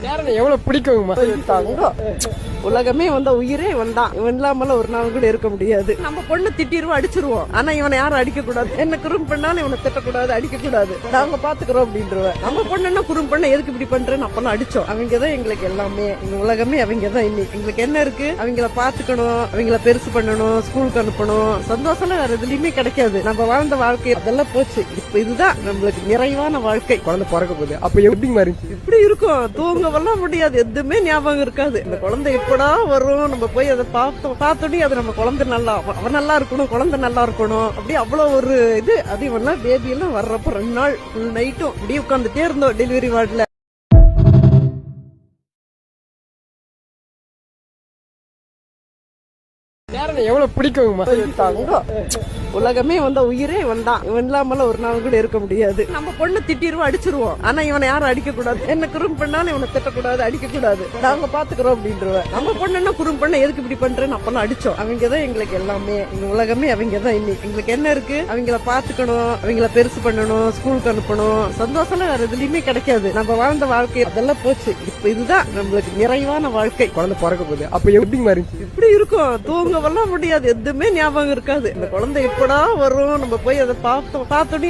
எவ்வளவு பிடிக்குங்கம்மா? தங்கம் உலகமே வந்த உயிரே வந்தான். இவன் இல்லாமல ஒரு நாள் கூட இருக்க முடியாது. நம்ம பொண்ணு திட்டிடுவோம், அடிச்சிருவோம். ஆனா இவனை யாரும் அடிக்க கூடாது. என்ன குறும் பண்ணாலும் இவனை திட்டக்கூடாது, அடிக்க கூடாது. நாங்க பாத்துக்கிறோம் அப்படின்றவன். நம்ம பொண்ணு குறும் பண்ண எதுக்கு இப்படி பண்றேன்னு அப்பெல்லாம் அடிச்சோம். அவங்கதான் எங்களுக்கு எல்லாமே. இந்த உலகமே அவங்கதான். இன்னைக்கு எங்களுக்கு என்ன இருக்கு? அவங்கள பாத்துக்கணும், அவங்கள பெருசு பண்ணணும், ஸ்கூலுக்கு அனுப்பணும். சந்தோஷம் வேற எதுலயுமே கிடைக்காது. நம்ம வாழ்ந்த வாழ்க்கை அதெல்லாம் போச்சு. இப்ப இதுதான் நம்மளுக்கு நிறைவான வாழ்க்கை. குழந்தை பிறக்க போகுது. அப்ப எப்படி இருந்துச்சு? இப்படி இருக்கும், தூங்கவெல்லாம் முடியாது, எதுவுமே ஞாபகம் இருக்காது. இந்த குழந்தை எப்படா வரும், நம்ம போய் அதை பார்த்தோன்னே அது நம்ம குழந்தை நல்லா, அவன் நல்லா இருக்கணும், குழந்தை நல்லா இருக்கணும், அப்படி அவ்வளவு ஒரு இது. அது இவெல்லாம் பேபி எல்லாம் வர்றப்ப 2 நாள் ஃபுல் நைட்டும் அப்படியே உட்காந்துட்டே இருந்தோம் டெலிவரி வார்டுல. எவ்வளவு பிடிக்குங்கம்மா? தங்கம் உலகமே வந்த உயிரே வந்தான். இவன் இல்லாமல ஒரு நாள் கூட இருக்க முடியாது. நம்ம பொண்ணு திட்டிடுவோம், அடிச்சிருவோம். ஆனா இவனை யாரும் அடிக்க கூடாது. என்ன குறும் பண்ணாலும் இவனை திட்டக்கூடாது, அடிக்க கூடாது. நாங்க பாத்துக்கிறோம் அப்படின்றவன். நம்ம பொண்ணு குறும் பண்ண எதுக்கு இப்படி பண்றேன்னு அப்பெல்லாம் அடிச்சோம். அவங்கதான் எங்களுக்கு எல்லாமே. இந்த உலகமே அவங்கதான். இன்னைக்கு எங்களுக்கு என்ன இருக்கு? அவங்கள பாத்துக்கணும், அவங்கள பெருசு பண்ணணும், ஸ்கூலுக்கு அனுப்பணும். சந்தோஷம் வேற எதுலயுமே கிடைக்காது. நம்ம வாழ்ந்த வாழ்க்கை அதெல்லாம் போச்சு. இப்ப இதுதான் நம்மளுக்கு நிறைவான வாழ்க்கை. குழந்தை பிறக்க போகுது. அப்ப எப்படி இருந்துச்சு? இப்படி இருக்கும், தூங்கவெல்லாம் முடியாது, எதுவுமே ஞாபகம் இருக்காது. இந்த குழந்தை எப்படா வரும், நம்ம போய் அதை பார்த்தோன்னே